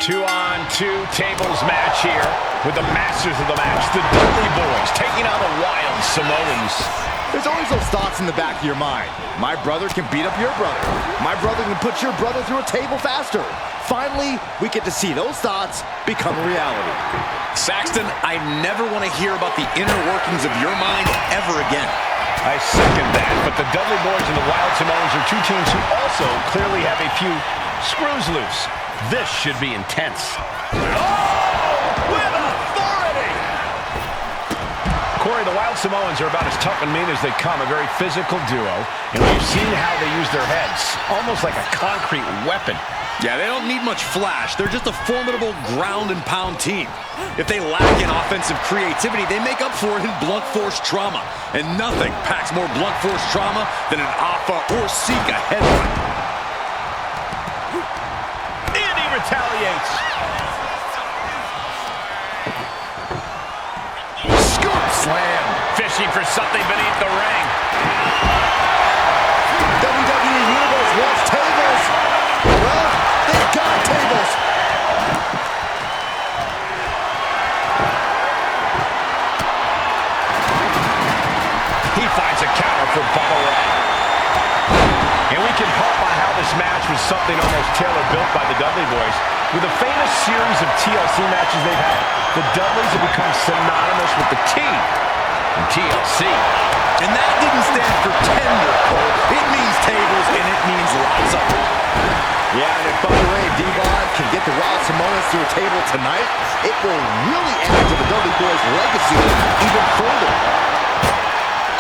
2-on-2 tables match here with the masters of the match, the Dudley Boyz, taking on the wild Samoans. There's always those thoughts in the back of your mind. My brother can beat up your brother. My brother can put your brother through a table faster. Finally, we get to see those thoughts become a reality. Saxton, I never want to hear about the inner workings of your mind ever again. I second that, but the Dudley Boyz and the Wild Samoans are two teams who also clearly have a few screws loose. This should be intense. Oh, with authority! Corey, the Wild Samoans are about as tough and mean as they come, a very physical duo, and we've seen how they use their heads, almost like a concrete weapon. Yeah, they don't need much flash. They're just a formidable ground and pound team. If they lack in offensive creativity, they make up for it in blunt force trauma. And nothing packs more blunt force trauma than an Alpha or Sika headbutt. And he retaliates. Scoop slam. Fishing for something beneath the ring. WWE Universe wants tables. Well, they've got tables. He finds a counter for Bubba. And we can hope on how this match was something almost tailor-built by the Dudley Boyz. With a famous series of TLC matches they've had, the Dudleys have become synonymous with the T in TLC. And that didn't stand for tender, Cole. It means tables, and it means lots of them. Yeah, and if Bubba Ray and Devon can get the Wild Samoans to a table tonight, it will really add to the Dudley Boyz' legacy even further.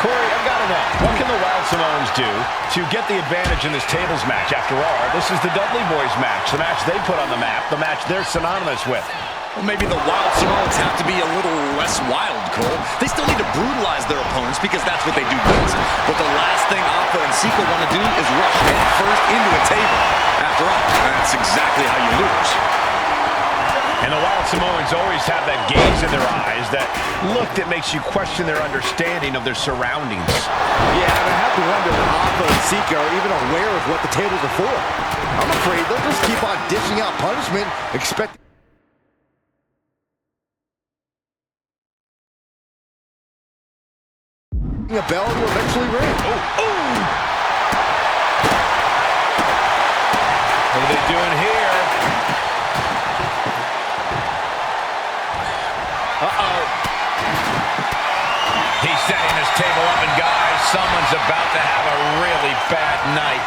Corey, I've got to know, what can the Wild Samoans do to get the advantage in this tables match? After all, this is the Dudley Boyz match, the match they put on the map, the match they're synonymous with. Well, maybe the Wild Samoans have to be a little less wild, Cole. They still need to brutalize their opponents because that's what they do best. But the last thing Alpha and Sika want to do is rush head first into a table. After all, that's exactly how you lose. And the Wild Samoans always have that gaze in their eyes, that look that makes you question their understanding of their surroundings. Yeah, and I have to wonder if Alpha and Sika are even aware of what the tables are for. I'm afraid they'll just keep on dishing out punishment, expecting a bell to eventually ring. Oh, oh! What are they doing here? Uh-oh. He's setting his table up, and guys, someone's about to have a really bad night.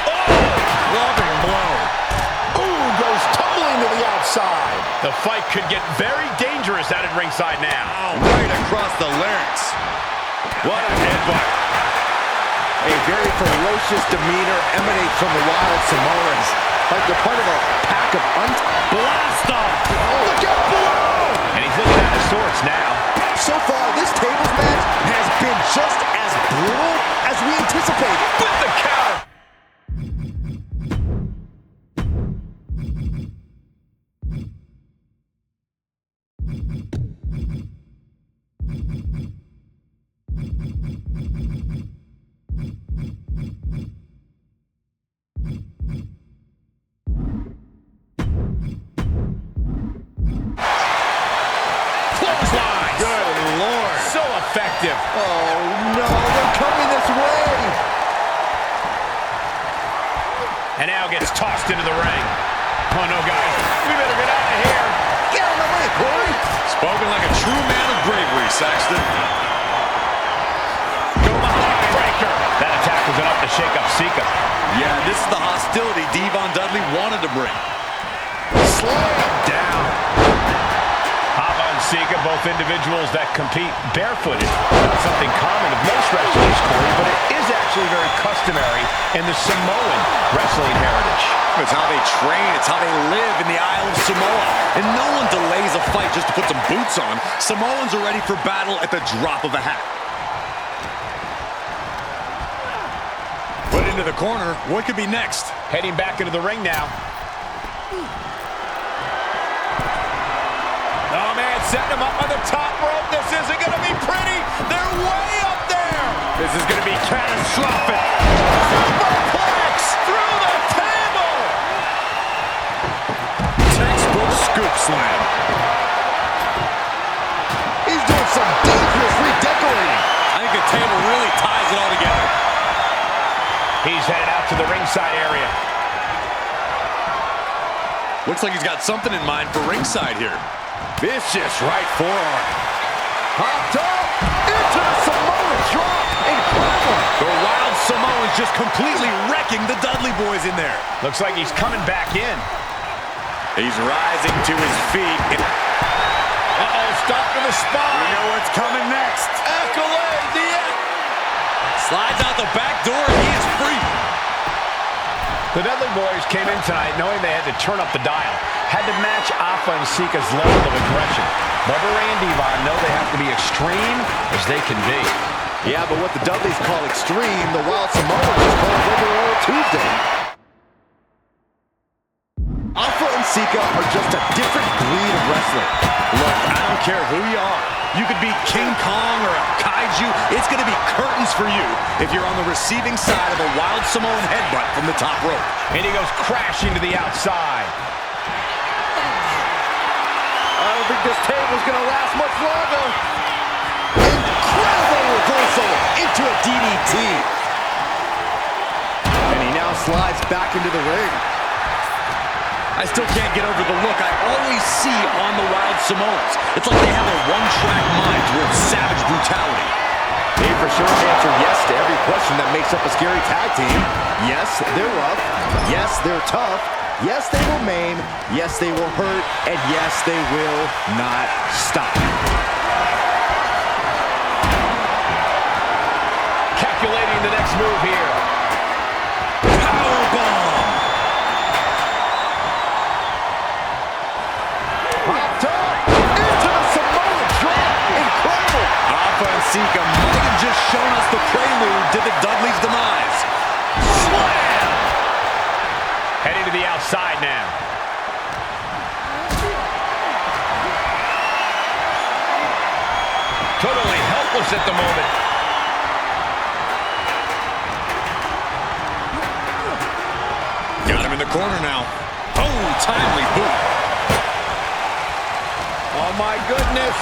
Oh! Loving blow. Ooh, goes tumbling to the outside. The fight could get very dangerous out at ringside now. Right across the larynx. What a headbutt. A very ferocious demeanor emanates from the Wild Samoans, like they're part of a pack of blast off. Look out below! And he's looking at his sorts now. So far, this tables match has been just as brutal as we anticipated. With the counter. Effective. Oh, no, they're coming this way. And now gets tossed into the ring. Oh, no, guys. We better get out of here. Get out of the way, Corey. Spoken like a true man of bravery, Saxton. Go behind breaker. That attack was enough to shake up Sika. Yeah, this is the hostility Devon Dudley wanted to bring. Slam down. Sika, both individuals that compete barefooted. Not something common of most wrestlers, Corey, but it is actually very customary in the Samoan wrestling heritage. It's how they train. It's how they live in the Isle of Samoa. And no one delays a fight just to put some boots on. Samoans are ready for battle at the drop of a hat. Put into the corner. What could be next? Heading back into the ring now. Oh, man, setting him up on the top rope. This isn't going to be pretty. They're way up there. This is going to be catastrophic. Superplex through the table. Textbook scoop slam. He's doing some dangerous redecorating. I think the table really ties it all together. He's headed out to the ringside area. Looks like he's got something in mind for ringside here. Vicious right forearm. Hopped up into the Samoan drop. Incredible. The Wild Samoans just completely wrecking the Dudley Boyz in there. Looks like he's coming back in. He's rising to his feet. Uh-oh, stop to the spine. We know what's coming next. Accolade, the Slides out the back door, and he is free. The Dudley Boyz came in tonight knowing they had to turn up the dial. Had to match Alpha and Sika's level of aggression. Bubba Ray and Devon know they have to be extreme as they can be. Yeah, but what the Dudleys call extreme, the Wild Samoans just call regular Tuesday. Alpha and Sika are just a different breed of wrestler. Look, I don't care who you are. You could be King Kong or a kaiju. It's going to be curtains for you if you're on the receiving side of a Wild Samoan headbutt from the top rope. And he goes crashing to the outside. I don't think this table's going to last much longer. Incredible reversal into a DDT. And he now slides back into the ring. I still can't get over the look I always see on the Wild Samoans. It's like they have a one-track mind towards savage brutality. They for sure answer yes to every question that makes up a scary tag team. Yes, they're rough. Yes, they're tough. Yes, they will maim. Yes, they will hurt. And yes, they will not stop. Calculating the next move here. Powerbomb! Popped up into the Samoan drop. Incredible. Alpha and Sika might have just shown us the prelude to the Dudley's demise. Slam! Heading to the outside now. Totally helpless at the moment. Got him in the corner now. Oh, timely boot. Oh, my goodness.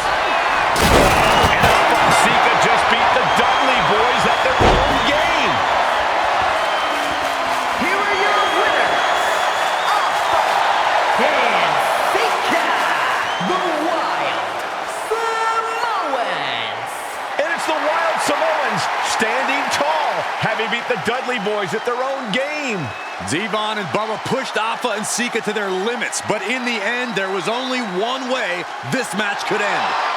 And Alpha and Sika just beat the Dudley Boyz at their own game. Here are your winners, Alpha and Sika, the Wild Samoans. And it's the Wild Samoans standing tall, having beat the Dudley Boyz at their own game. Devon and Bubba pushed Alpha and Sika to their limits, but in the end, there was only one way this match could end.